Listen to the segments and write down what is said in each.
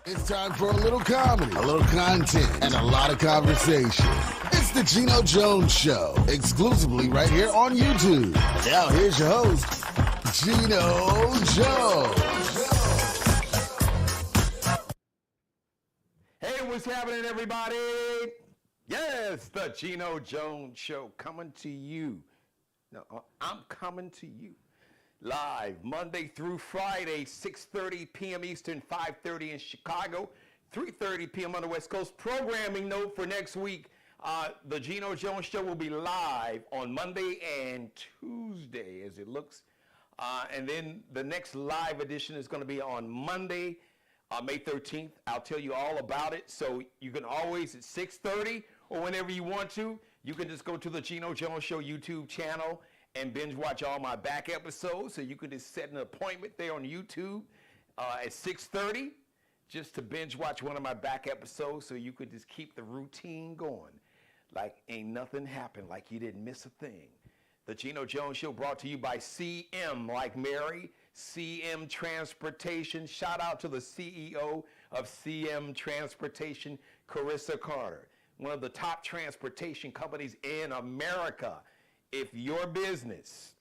It's time for a little comedy, a little content, and a lot of conversation. It's the Geno Jones Show, exclusively right here on YouTube. And now here's your host, Geno Jones. Hey, what's happening, everybody? Yes, the Geno Jones Show coming to you. No, I'm coming to you live Monday through Friday, 6:30 p.m. Eastern, 5:30 in Chicago, 3:30 p.m. on the West Coast. Programming note for next week, the Geno Jones Show will be live on Monday and Tuesday as it looks. And then the next live edition is going to be on Monday, May 13th. I'll tell you all about it. So you can always at 6:30 or whenever you want to, you can just go to the Geno Jones Show YouTube channel and binge watch all my back episodes. So you can just set an appointment there on YouTube at 6:30 just to binge watch one of my back episodes so you could just keep the routine going. Like ain't nothing happened, like you didn't miss a thing. The Geno Jones Show brought to you by CM like Mary, CM Transportation. Shout out to the CEO of CM Transportation, Carissa Carter, one of the top transportation companies in America. If your business,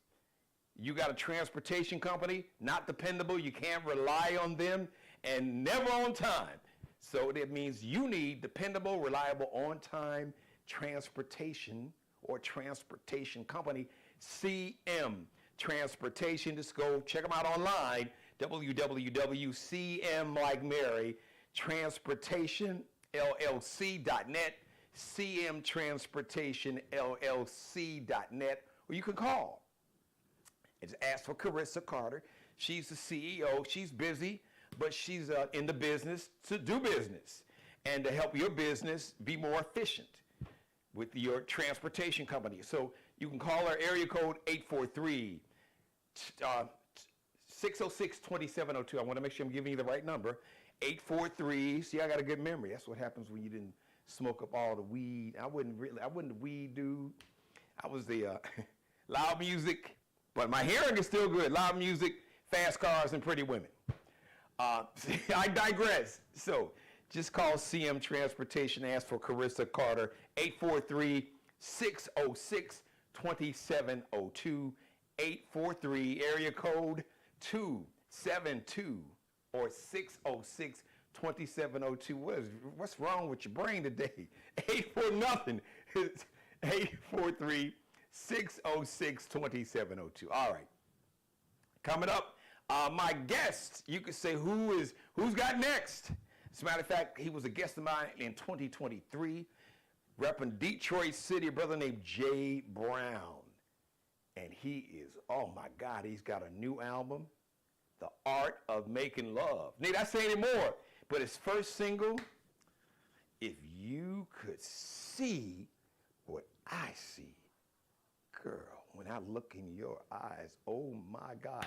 you got a transportation company, not dependable, you can't rely on them, and never on time. So that means you need dependable, reliable, on-time transportation or transportation company, CM Transportation. Just go check them out online, www.cm like Mary, transportationllc.net. cmtransportationllc.net, or you can call and ask for Carissa Carter. She's the CEO. She's busy, but she's in the business to do business and to help your business be more efficient with your transportation company. So you can call her area code 843-606-2702. I want to make sure I'm giving you the right number. 843. See, I got a good memory. That's what happens when you didn't smoke up all the weed. I wasn't the weed dude. I was the loud music, but my hearing is still good. Loud music, fast cars, and pretty women. I digress. So just call CM Transportation, ask for Carissa Carter, 843-606-2702, 843 area code 272 or 606 2702. What's wrong with your brain today? 840 843-606-2702. All right. Coming up, my guest, you could say who's got next. As a matter of fact, he was a guest of mine in 2023, repping Detroit City, a brother named Jay Brown. And he is, oh my God, he's got a new album, The Art of Making Love. Need I say any more? But his first single, If You Could See What I See, girl, when I look in your eyes, oh my God.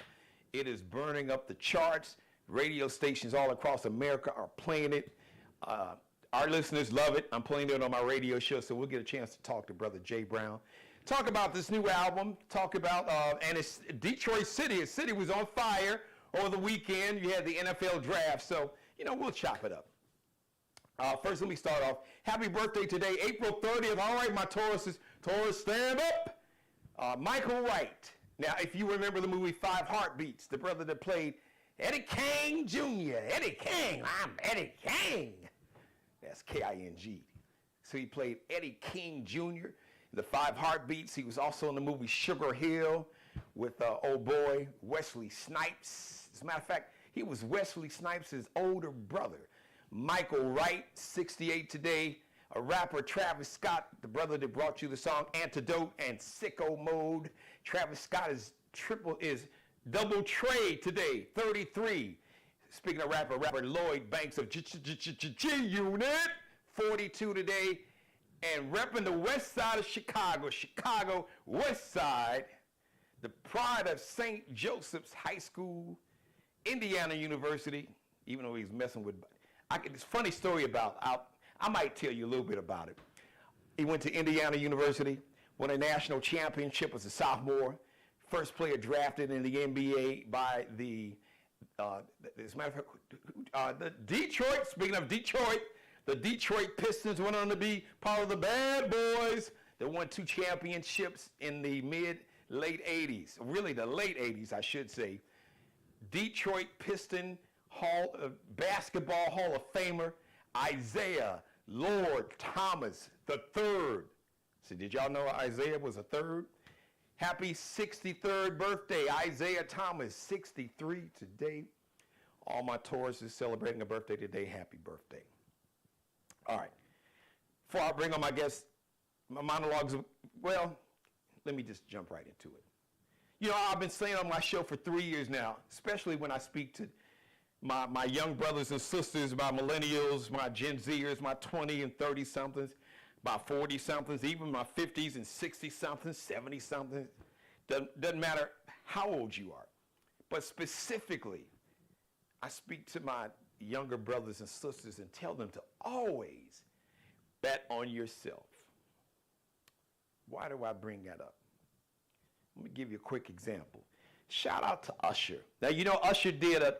It is burning up the charts. Radio stations all across America are playing it. Our listeners love it. I'm playing it on my radio show, so we'll get a chance to talk to Brother Jay Brown. Talk about this new album. Talk about, and it's Detroit City. The city was on fire over the weekend. You had the NFL draft, so we'll chop it up. First, let me start off. Happy birthday today, April 30th. All right, my Taurus, stand up. Michael Wright. Now, if you remember the movie Five Heartbeats, the brother that played Eddie King Jr. Eddie King, I'm Eddie King. That's K-I-N-G. So he played Eddie King Jr. in the Five Heartbeats. He was also in the movie Sugar Hill with old boy Wesley Snipes. As a matter of fact, he was Wesley Snipes' older brother. Michael Wright, 68 today. A rapper, Travis Scott, the brother that brought you the song Antidote and Sicko Mode. Travis Scott is double trade today, 33. Speaking of rapper Lloyd Banks of G-Unit, 42 today. And repping the west side of Chicago West Side, the pride of St. Joseph's High School, Indiana University, even though he's messing with, it's a funny story about, I might tell you a little bit about it. He went to Indiana University, won a national championship as a sophomore, first player drafted in the NBA by the as a matter of fact, the Detroit, speaking of Detroit, the Detroit Pistons went on to be part of the Bad Boys that won 2 championships in the late 80s. Really, the late 80s, I should say. Detroit Piston Basketball Hall of Famer, Isaiah Lord Thomas III. So did y'all know Isaiah was a third? Happy 63rd birthday, Isaiah Thomas, 63 today. All my Taurus is celebrating a birthday today. Happy birthday. All right. Before I bring on my guests, my monologues, well, let me just jump right into it. You know, I've been saying on my show for 3 years now, especially when I speak to my young brothers and sisters, my millennials, my Gen Zers, my 20 and 30-somethings, my 40-somethings, even my 50s and 60-somethings, 70-somethings. Doesn't matter how old you are. But specifically, I speak to my younger brothers and sisters and tell them to always bet on yourself. Why do I bring that up? Let me give you a quick example. Shout out to Usher. Now, you know, Usher did a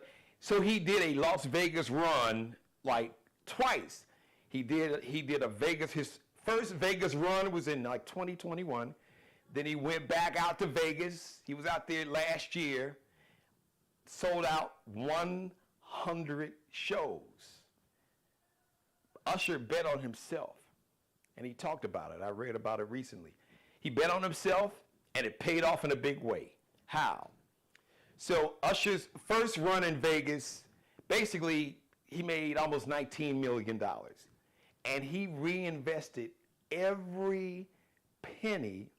Las Vegas run like twice. He did a Vegas, his first Vegas run was in like 2021. Then he went back out to Vegas. He was out there last year, sold out 100 shows. Usher bet on himself, and he talked about it. I read about it recently. He bet on himself, and it paid off in a big way. How? So Usher's first run in Vegas, basically, he made almost $19 million. And he reinvested every penny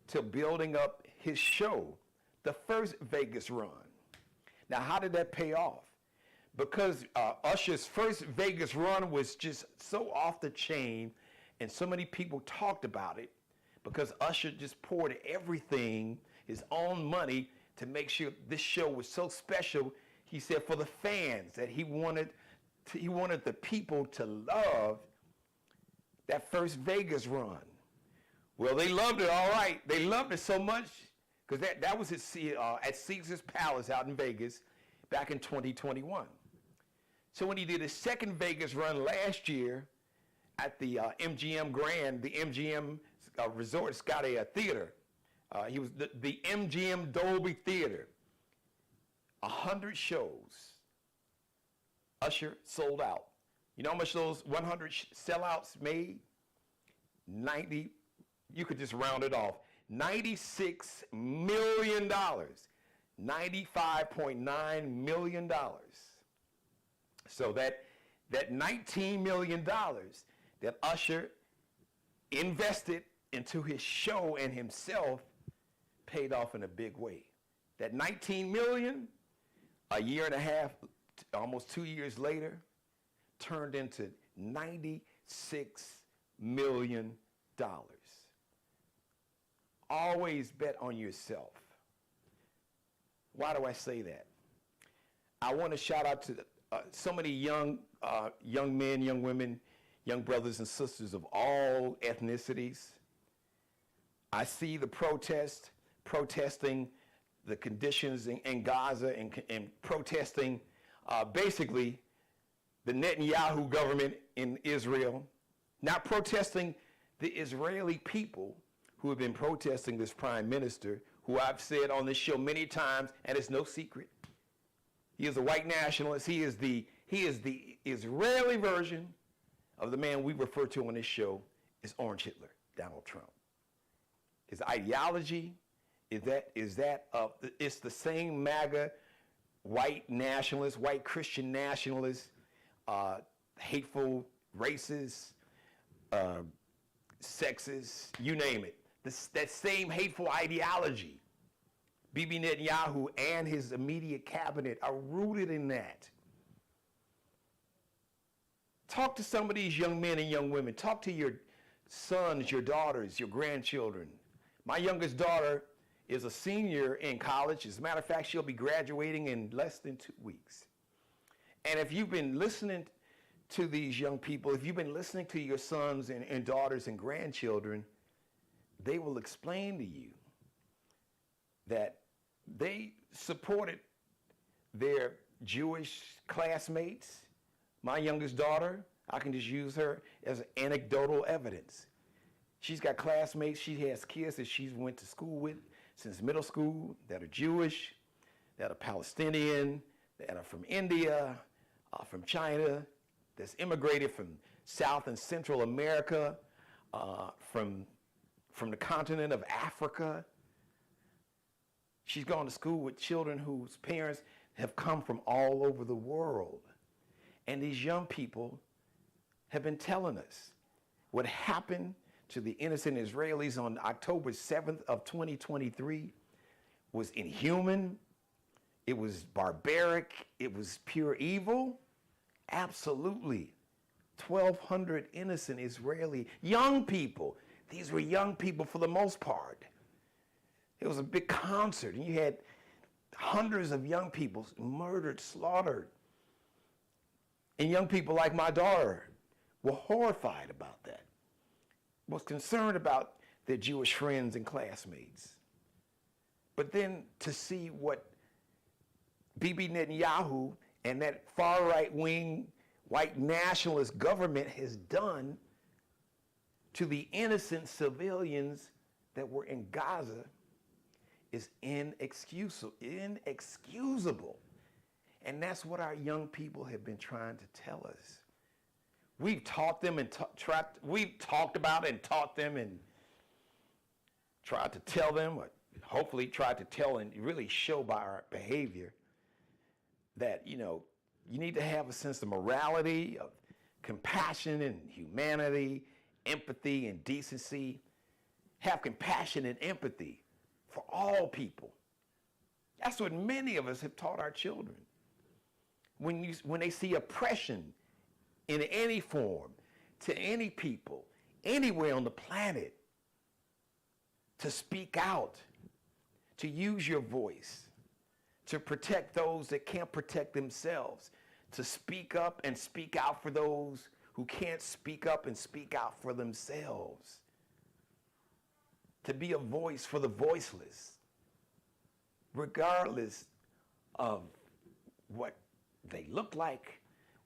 to building up his show, the first Vegas run. Now, how did that pay off? Because Usher's first Vegas run was just so off the chain, and so many people talked about it, because Usher just poured everything, his own money, to make sure this show was so special. He said for the fans that he wanted the people to love that first Vegas run. Well, they loved it, all right. They loved it so much because that was at Caesar's Palace out in Vegas back in 2021. So when he did his second Vegas run last year at the MGM Grand, the MGM Resort's got a theater. He was the MGM Dolby Theater. 100 shows. Usher sold out. You know how much those 100 sellouts made? 90, you could just round it off. $96 million. $95.9 million. So that $19 million that Usher invested into his show and himself paid off in a big way. That $19 million, a year and a half, almost 2 years later, turned into $96 million. Always bet on yourself. Why do I say that? I want to shout out to so many young men, young women, young brothers and sisters of all ethnicities. I see the protesting the conditions in Gaza and protesting basically the Netanyahu government in Israel, not protesting the Israeli people who have been protesting this prime minister, who I've said on this show many times, and it's no secret. He is a white nationalist. He is the Israeli version of the man we refer to on this show as Orange Hitler, Donald Trump. His ideology it's the same MAGA white nationalist, white Christian nationalist, hateful, racist, sexist, you name it. That same hateful ideology. Bibi Netanyahu and his immediate cabinet are rooted in that. Talk to some of these young men and young women. Talk to your sons, your daughters, your grandchildren. My youngest daughter is a senior in college. As a matter of fact, she'll be graduating in less than 2 weeks. And if you've been listening to these young people, if you've been listening to your sons and daughters and grandchildren, they will explain to you that they supported their Jewish classmates. My youngest daughter, I can just use her as anecdotal evidence. She's got classmates, she has kids that she's went to school with since middle school that are Jewish, that are Palestinian, that are from India, from China, that's immigrated from South and Central America, from the continent of Africa. She's gone to school with children whose parents have come from all over the world. And these young people have been telling us what happened to the innocent Israelis on October 7th of 2023 was inhuman, it was barbaric, it was pure evil. Absolutely. 1,200 innocent Israeli young people. These were young people for the most part. It was a big concert, and you had hundreds of young people murdered, slaughtered. And young people like my daughter were horrified about that, was concerned about their Jewish friends and classmates. But then to see what Bibi Netanyahu and that far right-wing white nationalist government has done to the innocent civilians that were in Gaza is inexcusable. And that's what our young people have been trying to tell us. We've taught them and we've talked about it and taught them and tried to tell them, or hopefully tried to tell and really show by our behavior that, you need to have a sense of morality, of compassion and humanity, empathy and decency. Have compassion and empathy for all people. That's what many of us have taught our children. When they see oppression in any form, to any people, anywhere on the planet, to speak out, to use your voice, to protect those that can't protect themselves, to speak up and speak out for those who can't speak up and speak out for themselves, to be a voice for the voiceless, regardless of what they look like,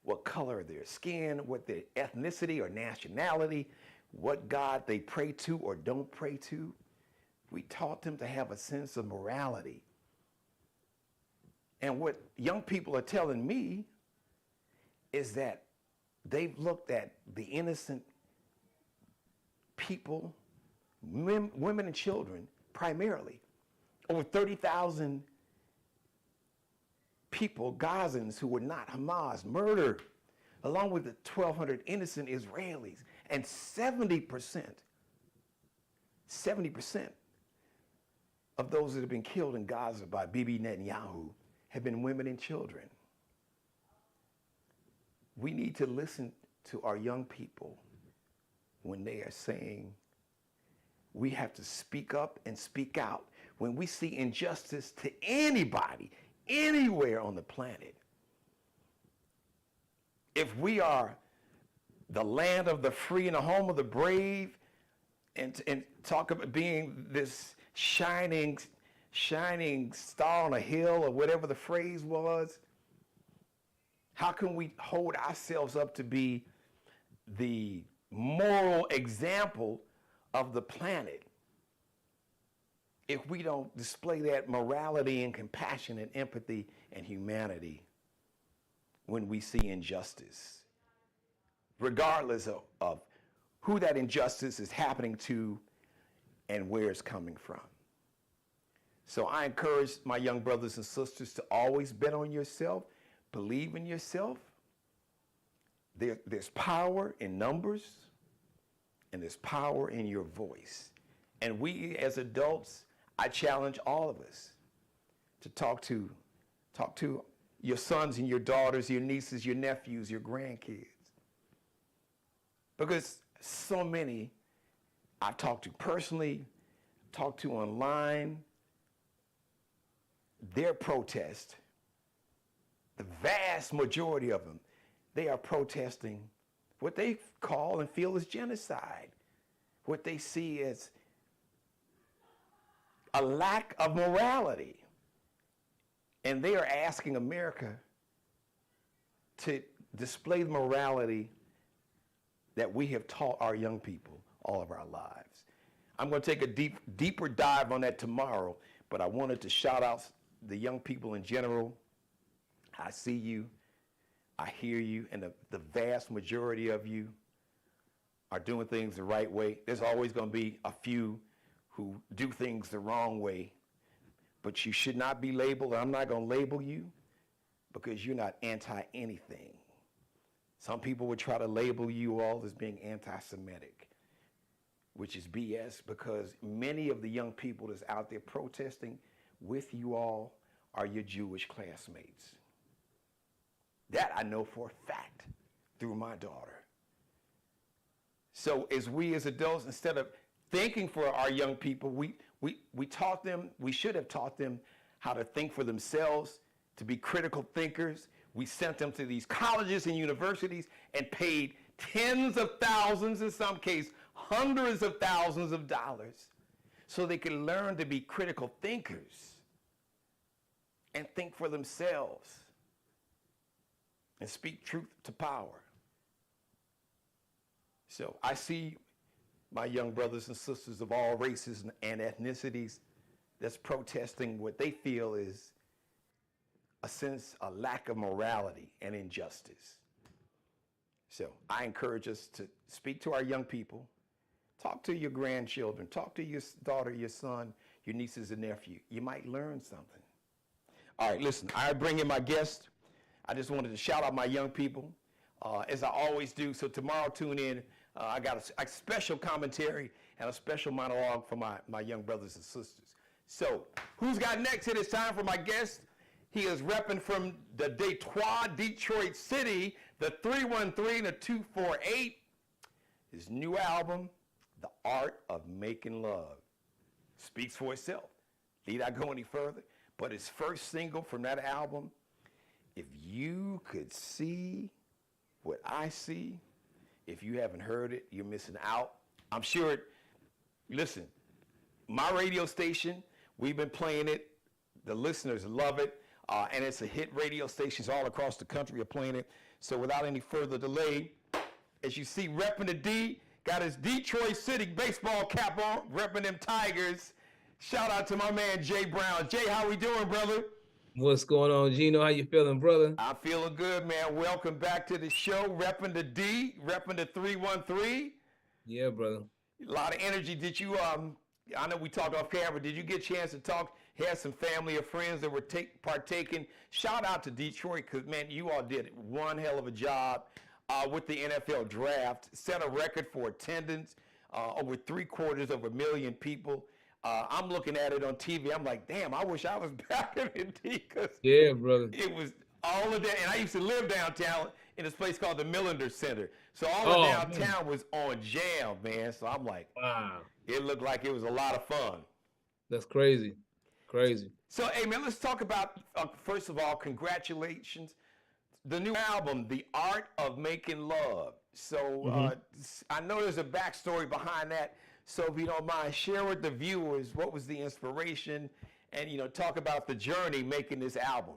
what color of their skin, what their ethnicity or nationality, what God they pray to or don't pray to. We taught them to have a sense of morality. And what young people are telling me is that they've looked at the innocent people, women and children primarily, over 30,000 people, Gazans who were not Hamas, murdered, along with the 1,200 innocent Israelis. And 70% of those that have been killed in Gaza by Bibi Netanyahu have been women and children. We need to listen to our young people when they are saying we have to speak up and speak out when we see injustice to anybody, anywhere on the planet. If we are the land of the free and the home of the brave, and talk about being this shining star on a hill, or whatever the phrase was, how can we hold ourselves up to be the moral example of the planet if we don't display that morality and compassion and empathy and humanity when we see injustice, regardless of who that injustice is happening to and where it's coming from? So I encourage my young brothers and sisters to always bet on yourself, believe in yourself. There's power in numbers, and there's power in your voice. And we as adults, I challenge all of us to talk to your sons and your daughters, your nieces, your nephews, your grandkids. Because so many I've talked to personally, talked to online, their protest, the vast majority of them, they are protesting what they call and feel is genocide, what they see as a lack of morality. And they are asking America to display the morality that we have taught our young people all of our lives. I'm going to take a deeper dive on that tomorrow, but I wanted to shout out the young people in general. I see you, I hear you, and the vast majority of you are doing things the right way. There's always going to be a few who do things the wrong way, but you should not be labeled. I'm not going to label you because you're not anti-anything. Some people would try to label you all as being anti-Semitic, which is BS, because many of the young people that's out there protesting with you all are your Jewish classmates. That I know for a fact through my daughter. So as we as adults, instead of thinking for our young people, we taught them, we should have taught them how to think for themselves, to be critical thinkers. We sent them to these colleges and universities and paid tens of thousands, in some cases, hundreds of thousands of dollars so they could learn to be critical thinkers and think for themselves and speak truth to power. So I see my young brothers and sisters of all races and ethnicities that's protesting what they feel is a lack of morality and injustice. So I encourage us to speak to our young people, talk to your grandchildren, talk to your daughter, your son, your nieces and nephew. You might learn something. All right, listen, I bring in my guest. I just wanted to shout out my young people, as I always do. So tomorrow, tune in. I got a special commentary and a special monologue for my young brothers and sisters. So who's got next? It is time for my guest. He is repping from the Detroit City, the 313 and the 248. His new album, The Art of Making Love, speaks for itself. Need I go any further? But his first single from that album, If You Could See What I See, if you haven't heard it, you're missing out. I'm sure listen, my radio station, we've been playing it. The listeners love it. And it's a hit. Radio stations all across the country are playing it. So without any further delay, as you see, repping the D, got his Detroit City baseball cap on, repping them Tigers. Shout out to my man, Jay Brown. Jay, how we doing, brother? What's going on, Geno? How you feeling, brother? I'm feeling good, man. Welcome back to the show. Repping the D, repping the 313. Yeah, brother. A lot of energy. Did you, I know we talked off camera, did you get a chance to talk, had some family or friends that were partaking? Shout out to Detroit, because, man, you all did one hell of a job with the NFL draft. Set a record for attendance, over 750,000 people. I'm looking at it on TV. I'm like, damn, I wish I was back in the D, because yeah, brother, it was all of that. And I used to live downtown in this place called the Millender Center. So all of downtown was on jam, man. So I'm like, wow. It looked like it was a lot of fun. That's crazy. Crazy. So, hey, man, let's talk about, first of all, congratulations. The new album, The Art of Making Love. So I know there's a backstory behind that. So if you don't mind, share with the viewers what was the inspiration and, talk about the journey making this album.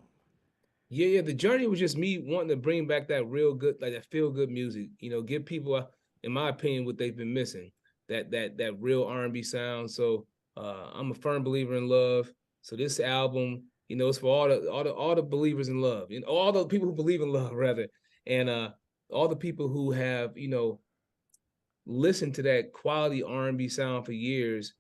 Yeah, the journey was just me wanting to bring back that real good, like that feel-good music. Give people, in my opinion, what they've been missing, that real R&B sound. So I'm a firm believer in love. So this album, it's for all the believers in love, all the people who believe in love, rather, and all the people who have, listened to that quality R&B sound for years,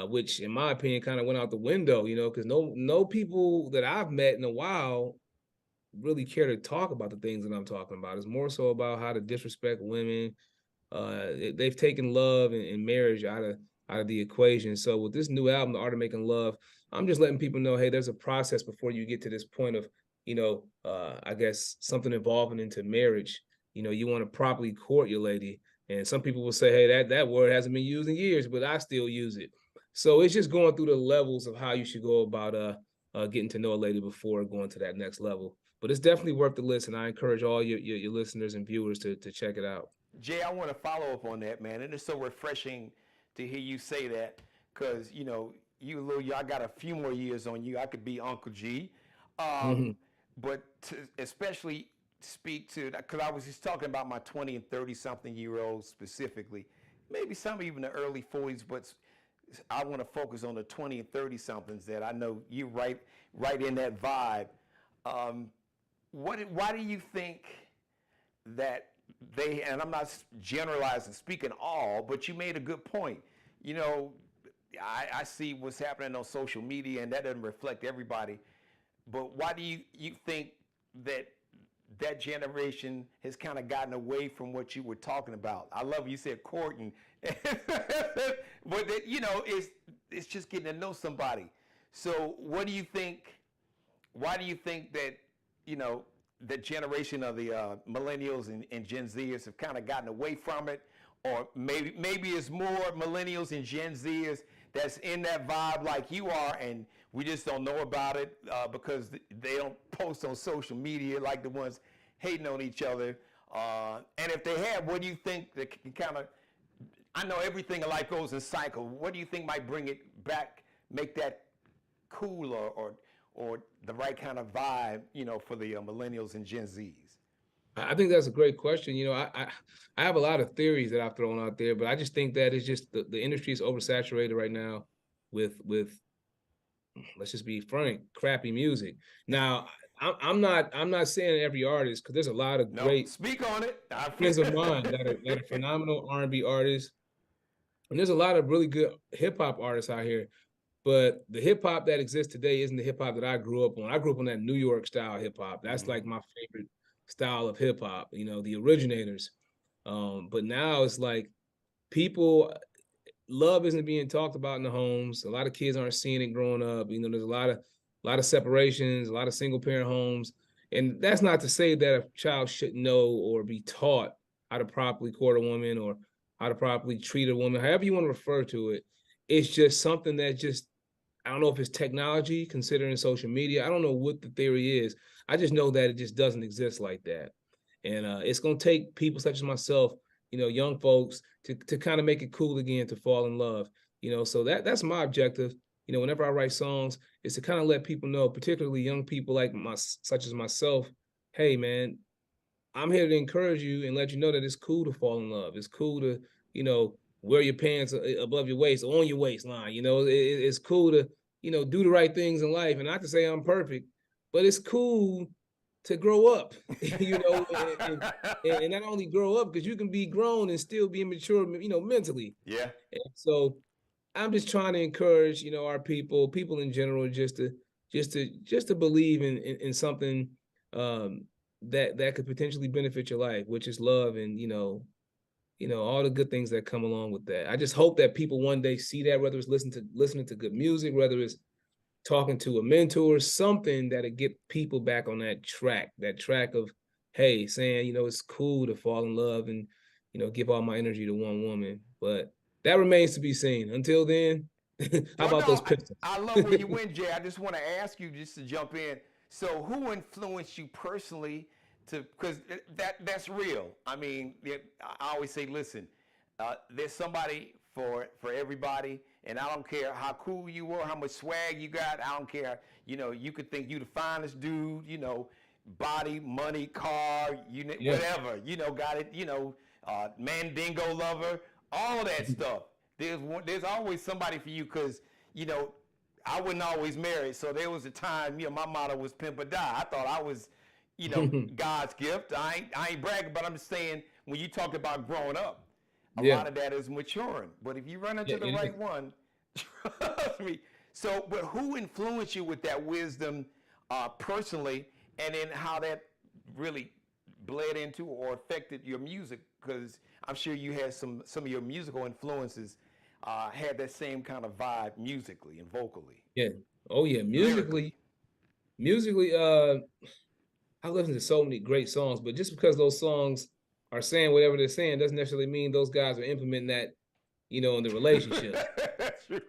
which, in my opinion, kind of went out the window, because no people that I've met in a while really care to talk about the things that I'm talking about. It's more so about how to disrespect women. They've taken love and marriage out of the equation. So with this new album, The Art of Making Love, I'm just letting people know, hey, there's a process before you get to this point of, I guess something evolving into marriage. You want to properly court your lady. And some people will say, hey, that word hasn't been used in years, but I still use it. So it's just going through the levels of how you should go about getting to know a lady before going to that next level. But it's definitely worth the listen. I encourage all your listeners and viewers to check it out. Jay, I want to follow up on that, man. And it's so refreshing to hear you say that, because, I got a few more years on you. I could be Uncle G. Mhm. But to especially speak to, because I was just talking about my 20 and 30 something year olds specifically, maybe some even the early 40s, but I want to focus on the 20 and 30 somethings that I know you right in that vibe. Um, why do you think that they, and I'm not generalizing, speaking all, but you made a good point. You know, I see what's happening on social media, and that doesn't reflect everybody. But why do you think that that generation has kind of gotten away from what you were talking about? I love you said courting, but that, it's just getting to know somebody. So what do you think? Why do you think that you know the generation of the millennials and Gen Zers have kind of gotten away from it, or maybe it's more millennials and Gen Zers that's in that vibe like you are, and we just don't know about it because they don't post on social media like the ones hating on each other. And if they have, what do you think that can kind of? I know everything in life goes in cycle. What do you think might bring it back, make that cooler or the right kind of vibe, for the millennials and Gen Zs? I think that's a great question. I have a lot of theories that I've thrown out there, but I just think that it's just the industry is oversaturated right now with let's just be frank, crappy music. Now, I'm not saying every artist because there's a lot of No, great speak on it. friends of mine that are phenomenal R&B artists, and there's a lot of really good hip hop artists out here. But the hip hop that exists today isn't the hip hop that I grew up on. I grew up on that New York style hip hop. That's like my favorite style of hip hop, the originators. But now it's like people love isn't being talked about in the homes. A lot of kids aren't seeing it growing up. There's a lot of separations, a lot of single parent homes. And that's not to say that a child should know or be taught how to properly court a woman or how to properly treat a woman, however you want to refer to it. It's just something that just I don't know if it's technology, considering social media. I don't know what the theory is. I just know that it just doesn't exist like that. And it's going to take people such as myself, young folks, to kind of make it cool again to fall in love. So that's my objective. Whenever I write songs, is to kind of let people know, particularly young people like such as myself, hey man, I'm here to encourage you and let you know that it's cool to fall in love. It's cool to, wear your pants above your waist, on your waistline. It's cool to, do the right things in life. And not to say I'm perfect, but it's cool to grow up, and not only grow up, because you can be grown and still be immature, mentally. Yeah. And so I'm just trying to encourage, our people in general, just to believe in something that could potentially benefit your life, which is love and all the good things that come along with that. I just hope that people one day see that, whether it's listening to good music, whether it's talking to a mentor, something that'll get people back on that track of, hey, saying, it's cool to fall in love and, give all my energy to one woman. But that remains to be seen. Until then, how Well, about no, those Pistons? I love where you went, Jay. I just want to ask you just to jump in. So, who influenced you personally to? Because that's real. I mean, I always say, listen, there's somebody for everybody, and I don't care how cool you were, how much swag you got. I don't care. You could think you the finest dude. Body, money, car, Yeah. whatever. Got it. Mandingo lover, all that stuff. There's always somebody for you because I wasn't always married, so there was a time my motto was pimp or die. I thought I was God's gift. I ain't bragging, but I'm just saying when you talk about growing up, a Yeah. lot of that is maturing. But if you run into Yeah, the it right is. one, trust me. So, but who influenced you with that wisdom personally, and then how that really bled into or affected your music? Because I'm sure you had some of your musical influences had that same kind of vibe musically and vocally, Yeah. Oh yeah. lyrically. Musically, I listen to so many great songs, but just because those songs are saying whatever they're saying doesn't necessarily mean those guys are implementing that, in the relationship. That's true.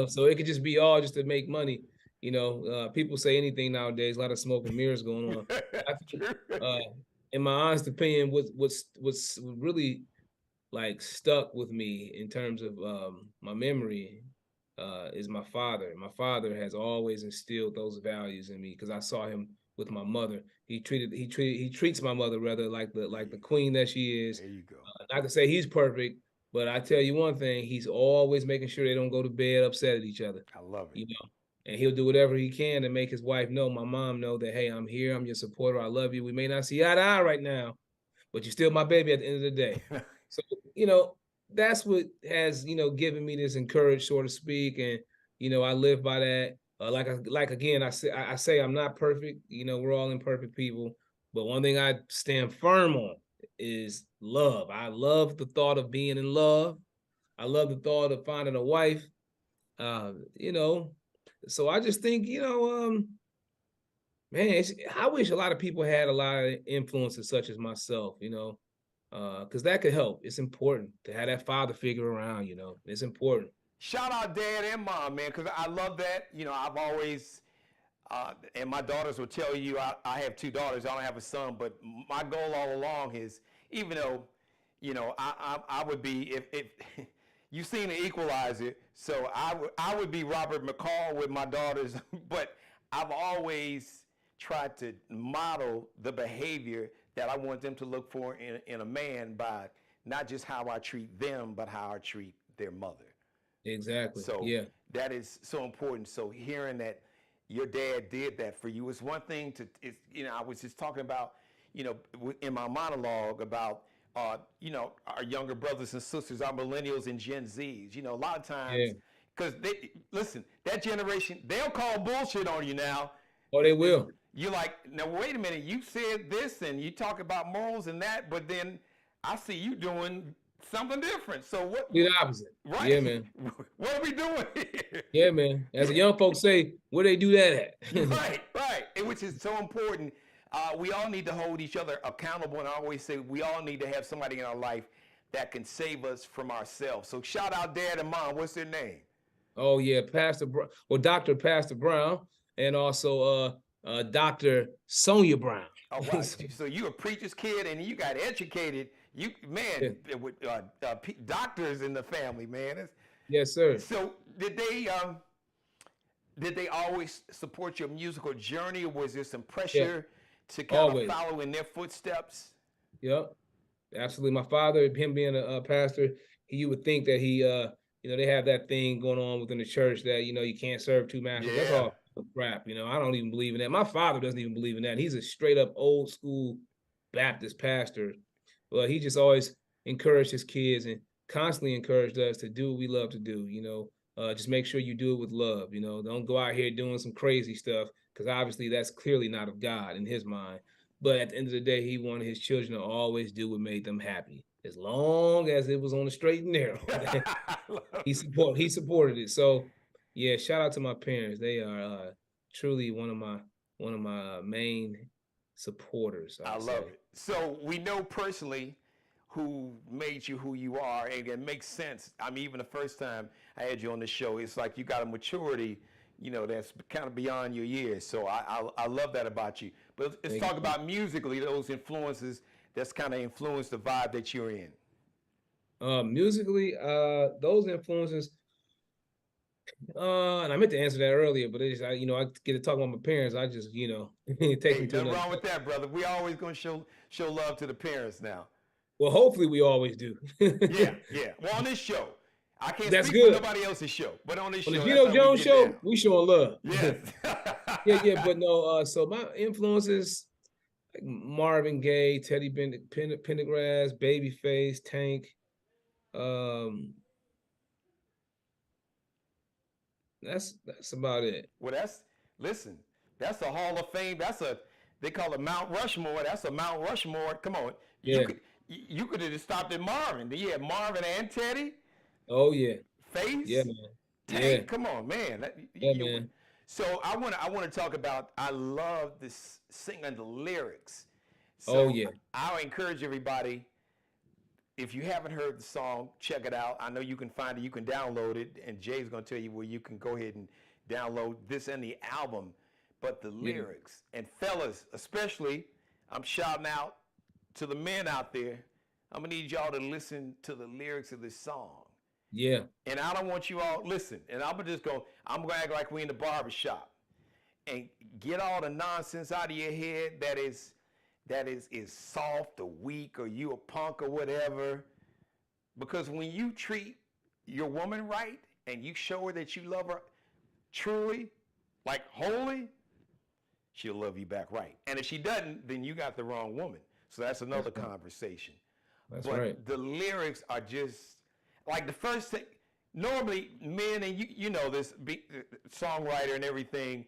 So it could just be all just to make money. People say anything nowadays, a lot of smoke and mirrors going on. I That's think, true. uh, in my honest opinion, what's really like stuck with me in terms of my memory is my father. My father has always instilled those values in me because I saw him with my mother. He treats my mother rather like the queen that she is. There you go. Not to say he's perfect, but I tell you one thing, he's always making sure they don't go to bed upset at each other. I love it. You know, and he'll do whatever he can to make his wife know, my mom know that, hey, I'm here, I'm your supporter, I love you. We may not see eye to eye right now, but you're still my baby at the end of the day. So, that's what has, given me this encourage, so to speak. And, I live by that. Like again, I say I'm not perfect. We're all imperfect people. But one thing I stand firm on is love. I love the thought of being in love. I love the thought of finding a wife. Uh, you know, so I just think, man, I wish a lot of people had a lot of influences such as myself, because that could help. It's important to have that father figure around, it's important. Shout out dad and mom, man, because I love that. I've always, and my daughters will tell you, I have two daughters. I don't have a son, but my goal all along is, even though, I would be, if you've seen the Equalizer, so I would be Robert McCall with my daughters, but I've always tried to model the behavior that I want them to look for in a man by not just how I treat them, but how I treat their mother. Exactly. So yeah, that is so important. So hearing that your dad did that for you is one thing. I was just talking about, in my monologue about, our younger brothers and sisters, our millennials and Gen Zs. A lot of times, yeah. because listen, that generation, they'll call bullshit on you now. Oh, they will. You're like, now wait a minute, you said this and you talk about morals and that, but then I see you doing something different. So what? Be the opposite. Right? Yeah, man. What are we doing here? Yeah, man. As the young folks say, where they do that at? Right. Which is so important. We all need to hold each other accountable, and I always say we all need to have somebody in our life that can save us from ourselves. So shout out dad and mom. What's their name? Oh yeah, Dr. Pastor Brown, and also Dr. Sonia Brown. All right. So you a preacher's kid, and you got educated. You Yeah. with doctors in the family, man. Yes, sir. So did they always support your musical journey, or was there some pressure to kind Always. of follow in their footsteps? Yep. Absolutely. My father, him being a pastor, you would think that he, they have that thing going on within the church that, you can't serve two masters. That's Yeah. all crap. I don't even believe in that. My father doesn't even believe in that. He's a straight up old school Baptist pastor. But he just always encouraged his kids and constantly encouraged us to do what we love to do. Just make sure you do it with love. Don't go out here doing some crazy stuff, because obviously that's clearly not of God in his mind. But at the end of the day, he wanted his children to always do what made them happy, as long as it was on the straight and narrow. he supported it. So yeah, shout out to my parents. They are truly one of my main supporters. I love it. So we know personally who made you who you are, and it makes sense. I mean, even the first time I had you on the show, it's like you got a maturity, that's kind of beyond your years. So I love that about you. But let's talk about musically, those influences that's kind of influenced the vibe that you're in. Musically, those influences, and I meant to answer that earlier, but I get to talk about my parents. I just, take Hey, them to nothing wrong with that, brother. We always gonna show love to the parents now. Well, hopefully we always do. Yeah. Well, on this show, I can't That's speak good. for nobody else's show, but on this On show, the Geno Jones show, we showing love. Yes. yeah, but no. So my influences, like Marvin Gaye, Teddy Pendergrass, Babyface, Tank. That's about it. Well, listen, that's a Hall of Fame. They call it Mount Rushmore. That's a Mount Rushmore. Come on, Yeah. you could have just stopped at Marvin. You had Marvin and Teddy. Oh yeah. Face. Yeah, man. Tank. Yeah. Come on, man. Man. So I want to talk about. I love this singing the lyrics. So Oh yeah. I'll encourage everybody. If you haven't heard the song, check it out. I know you can find it. You can download it, and Jay's going to tell you where you can go ahead and download this and the album. But the lyrics, and fellas, especially, I'm shouting out to the men out there. I'm going to need y'all to listen to the lyrics of this song. Yeah. And I don't want you all listen. And I'm gonna act like we in the barber shop and get all the nonsense out of your head that is soft or weak or you a punk or whatever. Because when you treat your woman right and you show her that you love her truly, like wholly, she'll love you back right. And if she doesn't, then you got the wrong woman. So that's another conversation. That's But right. the lyrics are just like the first thing. Normally, men and you know this songwriter and everything.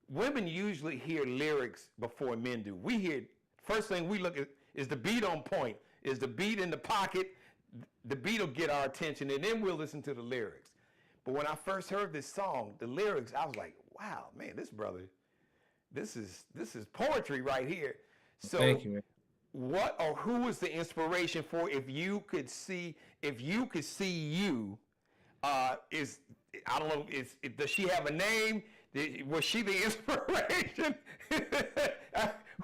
Women usually hear lyrics before men do. We hear first thing we look at is the beat on point. Is the beat in the pocket? The beat will get our attention, and then we'll listen to the lyrics. But when I first heard this song, the lyrics, I was like, "Wow, man, this brother, this is poetry right here." So, Thank you, man. what or who was the inspiration for if you could see you? Is I don't know. Does she have a name? Was she the inspiration?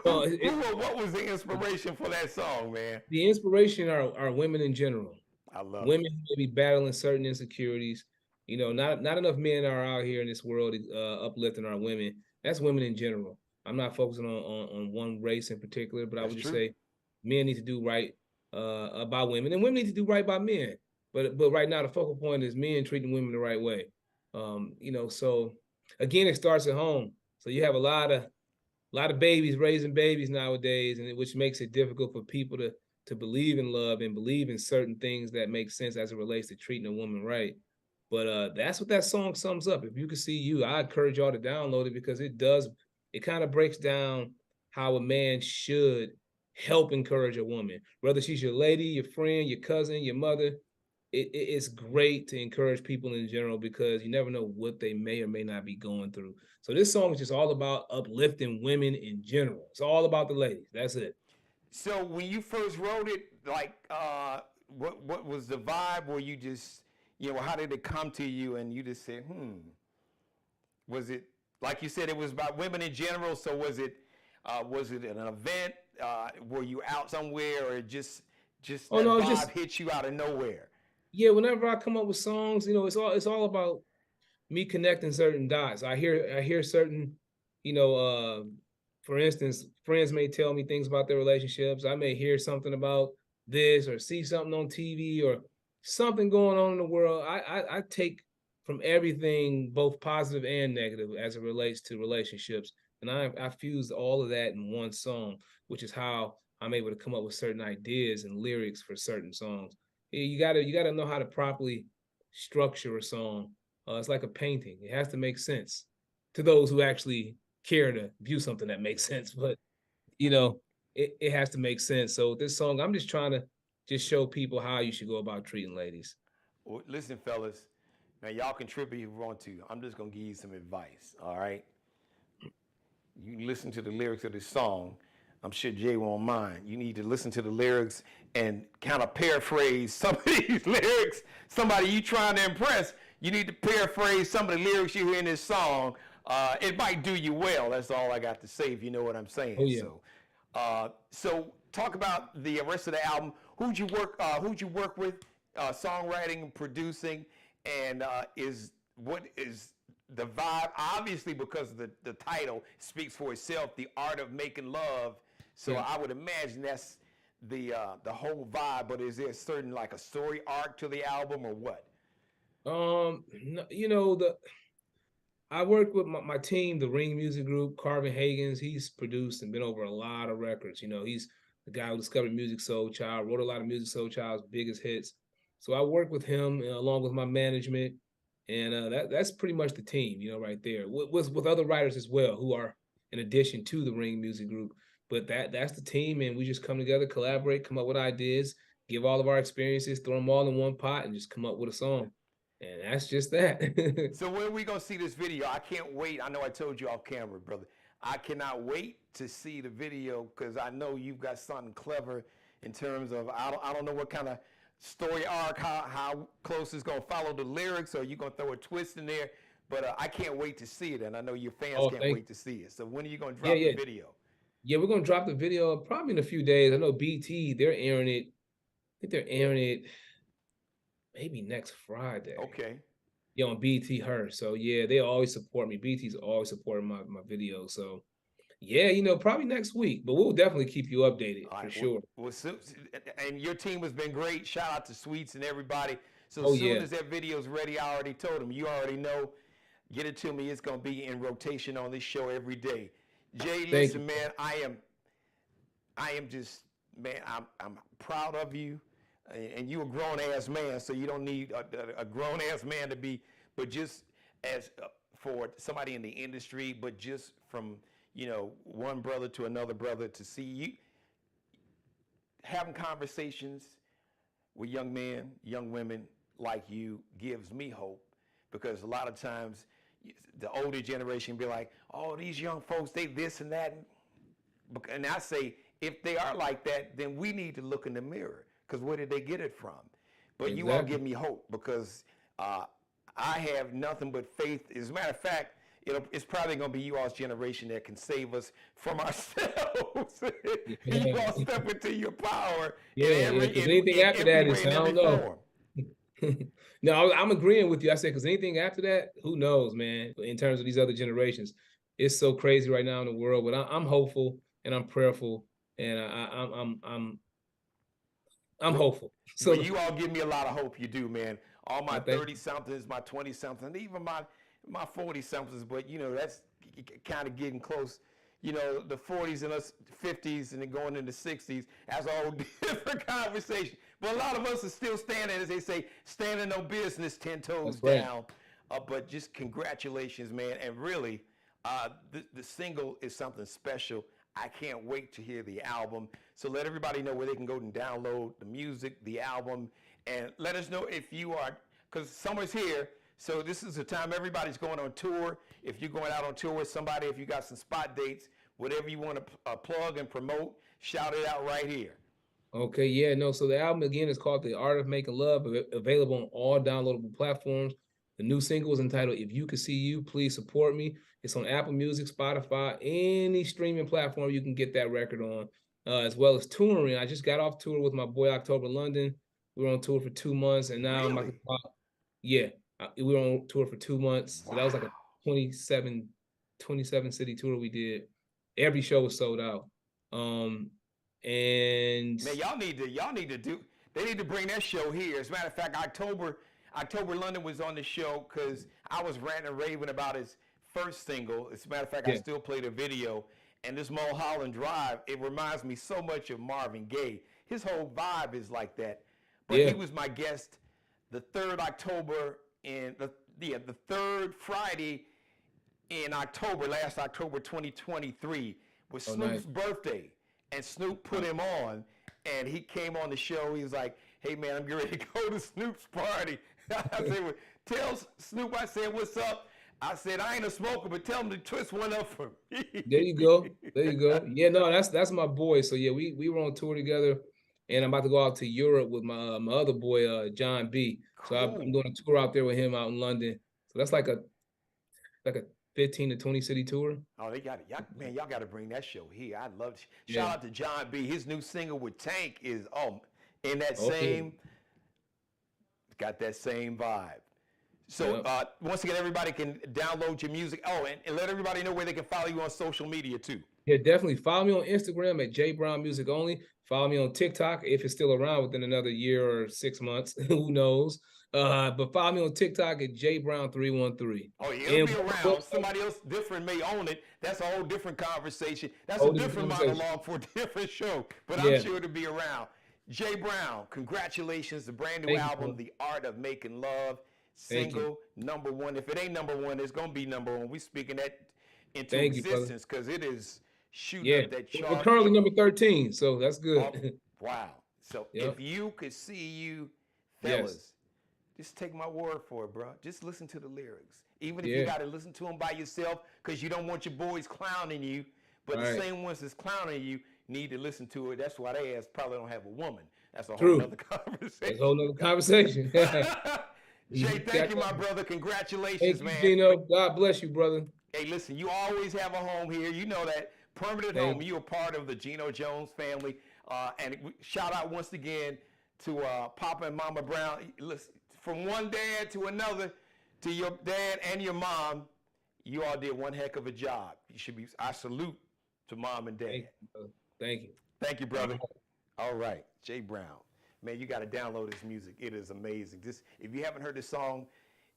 Well, What was the inspiration for that song, man? the inspiration are women in general. I love Women it. who may be battling certain insecurities. Not enough men are out here in this world uplifting our women. That's women in general. I'm not focusing on one race in particular, but I That's would just true. say men need to do right by women, and women need to do right by men. But right now the focal point is men treating women the right way. So again, it starts at home. So you have a lot of babies raising babies nowadays, and which makes it difficult for people to believe in love and believe in certain things that make sense as it relates to treating a woman right. But that's what that song sums up. If you can see you, I encourage y'all to download it because it kind of breaks down how a man should help encourage a woman, whether she's your lady, your friend, your cousin, your mother. It's great to encourage people in general because you never know what they may or may not be going through. So this song is just all about uplifting women in general. It's all about the ladies. That's it. So when you first wrote it, like, what was the vibe? Were you just, how did it come to you? And you just said, was it like you said it was about women in general? So was it an event? Were you out somewhere, or just Oh that no, it's vibe just hit you out of nowhere? yeah. Whenever I come up with songs, it's all about me connecting certain dots. I hear certain, you know, uh, for instance, friends may tell me things about their relationships. I may hear something about this or see something on TV or something going on in the world. I take from everything, both positive and negative, as it relates to relationships, and I fused all of that in one song, which is how I'm able to come up with certain ideas and lyrics for certain songs. Yeah, you gotta know how to properly structure a song. It's like a painting. It has to make sense to those who actually care to view something that makes sense. But it has to make sense. So this song, I'm just trying to just show people how you should go about treating ladies. Well, listen, fellas. Now y'all contribute if you want to. I'm just gonna give you some advice. All right. You listen to the lyrics of this song. I'm sure Jay won't mind. You need to listen to the lyrics and kind of paraphrase some of these lyrics. Somebody you trying to impress, you need to paraphrase some of the lyrics you hear in this song. It might do you well. That's all I got to say, if you know what I'm saying. Oh yeah. So talk about the rest of the album. Who'd you work with? Songwriting, producing, and what is the vibe? Obviously, because the title speaks for itself, the art of making love. So Yeah. I would imagine that's the whole vibe. But is there a certain like a story arc to the album or what? No, the I work with my team, the Ring Music Group. Carvin Hagens, he's produced and been over a lot of records. He's the guy who discovered Music Soul Child, wrote a lot of Music Soul Child's biggest hits. So I work with him along with my management, and that's pretty much the team, right there, with other writers as well who are in addition to the Ring Music Group. But that's the team, and we just come together, collaborate, come up with ideas, give all of our experiences, throw them all in one pot, and just come up with a song. And that's just that. So when are we gonna see this video? I can't wait. I know I told you off camera, brother. I cannot wait to see the video because I know you've got something clever in terms of I don't know what kind of story arc, how close it's gonna follow the lyrics, or you gonna throw a twist in there. But I can't wait to see it, and I know your fans Oh, can't thank wait to see it. So when are you gonna Yeah, drop the yeah. video? Yeah, we're gonna drop the video probably in a few days. I know BT, they're airing it. I think they're airing it maybe next Friday. Okay. Yeah, on BT Her. So yeah, they always support me. BT's always supporting my videos. So yeah, probably next week, but we'll definitely keep you updated All for right. sure. And your team has been great. Shout out to Sweets and everybody. So as Oh soon yeah, as that video's ready, I already told them. You already know. Get it to me. It's gonna be in rotation on this show every day. Jay, thank you. listen, man. I am just, man. I'm proud of you, and you a grown ass man, so you don't need a grown ass man to be. But just as for somebody in the industry, but just from one brother to another brother to see you having conversations with young men, young women like you gives me hope because a lot of times the older generation be like, oh, these young folks, they this and that. And I say, if they are like that, then we need to look in the mirror because where did they get it from? But you all Exactly. give me hope because I have nothing but faith. As a matter of fact, it's probably going to be you all's generation that can save us from ourselves. You Yeah, all step into your power in yeah, yeah. every Because anything after every that way is, in I every don't know. form. No, I'm agreeing with you. I said because anything after that, who knows, man? In terms of these other generations, it's so crazy right now in the world. But I'm hopeful and I'm prayerful, and I'm Well, hopeful. well, So you all give me a lot of hope. You do, man. All my I thank 30 you. somethings, my 20 somethings, even my 40 somethings. But that's kind of getting close. The 40s and us 50s, and then going into 60s. That's a whole different conversation. But a lot of us are still standing, as they say, standing no business, 10 That's toes right. down. But just congratulations, man. And really, the single is something special. I can't wait to hear the album. So let everybody know where they can go and download the music, the album, and let us know if you are, because summer's here. So this is the time everybody's going on tour. If you're going out on tour with somebody, if you got some spot dates, whatever you want to plug and promote, shout it out right here. Okay, yeah, no. So the album again is called The Art of Making Love, available on all downloadable platforms. The new single is entitled If You Could See You, Please Support Me. It's on Apple Music, Spotify, any streaming platform you can get that record on, as well as touring. I just got off tour with my boy October London. We were on tour for 2 months, and now I'm about to Really? yeah, we were on tour for 2 months. So that was like a Wow. 27 city tour we did. Every show was sold out. And Man, they need to bring that show here. As a matter of fact, October London was on the show because I was ranting and raving about his first single. As a matter of fact, I yeah, still play the video. And this Mulholland Drive, it reminds me so much of Marvin Gaye. His whole vibe is like that. But he yeah. was my guest the 3rd October in the third Friday in October, last October 2023, was Oh, nice. Snoop's birthday. And Snoop put him on, and he came on the show. He was like, hey, man, I'm getting ready to go to Snoop's party. I said, well, tell Snoop, I said, what's up? I said, I ain't a smoker, but tell him to twist one up for me. There you go. There you go. Yeah, no, that's my boy. So yeah, we were on tour together, and I'm about to go out to Europe with my other boy, John B. So I'm Cool. doing a tour out there with him out in London. So that's like a 15 to 20 city tour. Oh, they got it. Y'all got to bring that show here. I love it. Yeah. Shout out to John B. His new single with Tank is, in that Oh yeah. got that same vibe. So Yep. once again, everybody can download your music. Oh, and let everybody know where they can follow you on social media too. Yeah, definitely. Follow me on Instagram at J Brown Music Only. Follow me on TikTok if it's still around within another year or 6 months. Who knows? But follow me on TikTok at J Brown 313. Oh, yeah, it'll And be around. Somebody else different may own it. That's a whole different conversation. That's a hold this different conversation. monologue for a different show. But I'm Yeah. sure it'll be around. Jay Brown, congratulations. The brand new Thank you, album, bro. The Art of Making Love. Thank you. Single, #1. If it ain't #1, it's going to be #1. We speaking that into Thank you, brother. existence because it is shooting Yeah. up that We're chart. currently number 13, so that's Oh, good. wow. So Yep. if you could see you, Yes. fellas, just take my word for it, bro. Just listen to the lyrics. Even if you Yeah. got to listen to them by yourself because you don't want your boys clowning you, but All the right. same ones that's clowning you need to listen to it. That's why they ass probably don't have a woman. That's a whole True. nother That's a conversation. whole nother conversation. Jay, thank you, my Thank brother. Congratulations, you, man. Geno. God bless you, brother. Hey, listen, you always have a home here. You know that. Permanent Thank home. you. You're a part of the Geno Jones family. And shout out once again to Papa and Mama Brown. Listen, from one dad to another, to your dad and your mom, you all did one heck of a job. You should be. I salute to mom and dad. Thank you. Thank you, brother. All right, Jay Brown. Man, you got to download his music. It is amazing. Just if you haven't heard this song,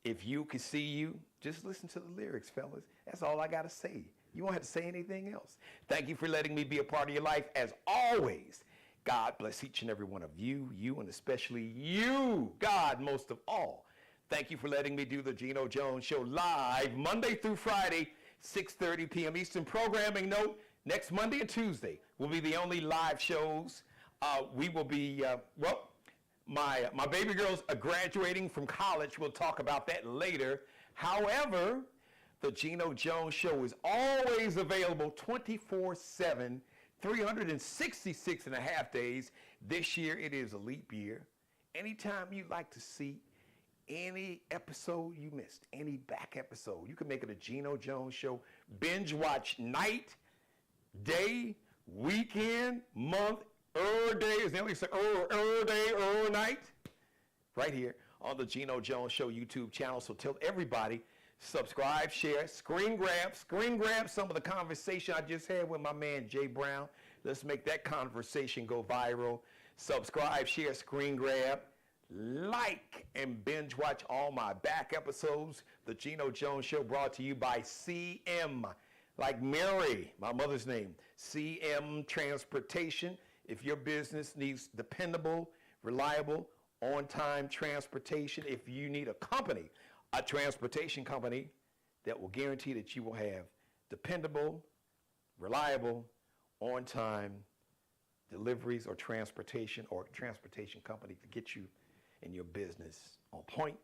If You Could See You, just listen to the lyrics, fellas. That's all I got to say. You won't have to say anything else. Thank you for letting me be a part of your life. As always, God bless each and every one of you, and especially you, God, most of all. Thank you for letting me do the Geno Jones Show live Monday through Friday, 6:30 p.m. Eastern. Programming note, next Monday and Tuesday will be the only live shows. We will be, my baby girls are graduating from college. We'll talk about that later. However, the Geno Jones Show is always available 24/7, 366 and a half days. This year, it is a leap year. Anytime you'd like to see any episode you missed, any back episode, you can make it a Geno Jones Show. Binge watch night, day, weekend, month, day, as they always say, day, night, right here on the Geno Jones Show YouTube channel. So tell everybody, subscribe, share, screen grab some of the conversation I just had with my man Jay Brown. Let's make that conversation go viral. Subscribe, share, screen grab, like, and binge watch all my back episodes. The Geno Jones Show brought to you by CM, like Mary, my mother's name, CM Transportation. If your business needs dependable, reliable, on-time transportation, if you need a company, a transportation company that will guarantee that you will have dependable, reliable, on-time deliveries or transportation company to get you and your business on point,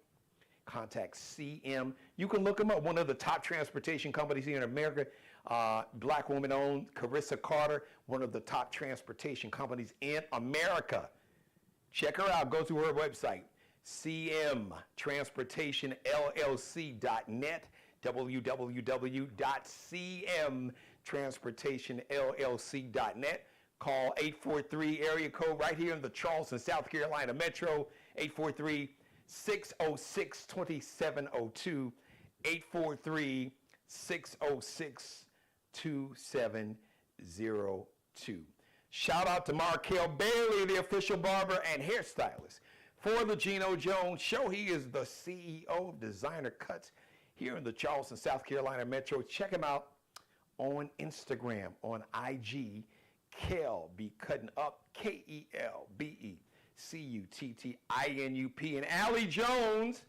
contact CM. You can look them up. One of the top transportation companies here in America, black woman owned, Carissa Carter, one of the top transportation companies in America. Check her out. Go to her website, cmtransportationllc.net, www.cmtransportationllc.net. Call 843 area code right here in the Charleston, South Carolina Metro, 843-606-2702, 843-606-2702. Shout out to Markel Bailey, the official barber and hairstylist for the Geno Jones Show. He is the CEO of Designer Cuts here in the Charleston, South Carolina Metro. Check him out on Instagram, on IG. Kel be cutting up, KELBECUTTINUP. And Allie Jones,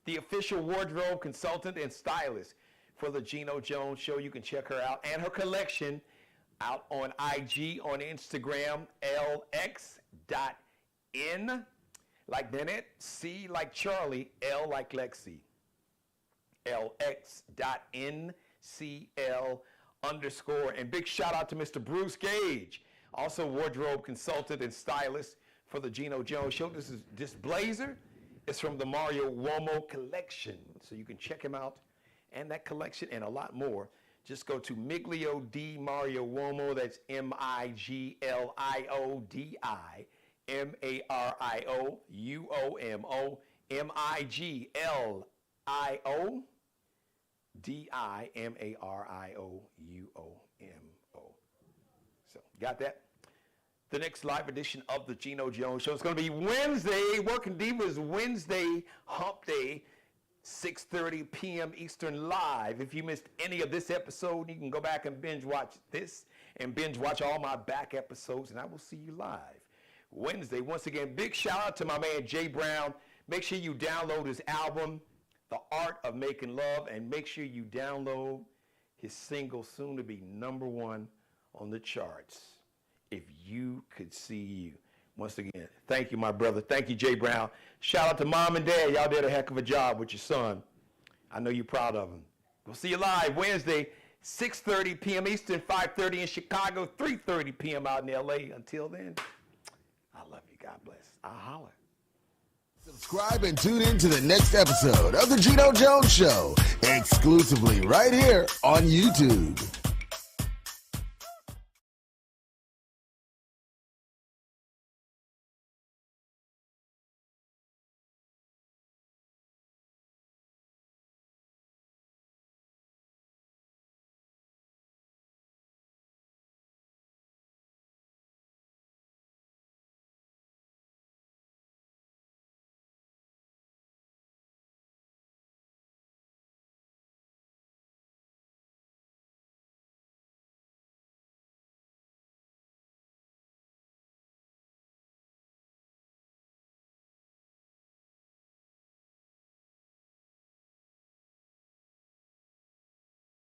the official wardrobe consultant and stylist for the Geno Jones Show. You can check her out and her collection out on IG, on Instagram, lx.n like Bennett, C like Charlie, L like Lexi, lx.ncl_. And big shout out to Mr. Bruce Gage, also wardrobe consultant and stylist for the Geno Jones Show. This blazer is from the Mario Uomo collection, so you can check him out and that collection and a lot more. Just go to Miglio di Mario Uomo. That's MIGLIODI MARIOUOMO MIGLIODIMARIOUOMO. So, got that? The next live edition of the Geno Jones Show is going to be Wednesday, Working Divas Wednesday, Hump Day, 6:30 p.m. Eastern live. If you missed any of this episode, you can go back and binge watch this and binge watch all my back episodes, and I will see you live Wednesday. Once again, big shout out to my man Jay Brown. Make sure you download his album, The Art of Making Love, and make sure you download his single, soon to be #1 on the charts, If You Could See You. Once again, thank you, my brother. Thank you, Jay Brown. Shout out to mom and dad. Y'all did a heck of a job with your son. I know you're proud of him. We'll see you live Wednesday, 6:30 p.m. Eastern, 5:30 in Chicago, 3:30 p.m. out in L.A. Until then, I love you. God bless. I'll holler. Subscribe and tune in to the next episode of The Geno Jones Show, exclusively right here on YouTube.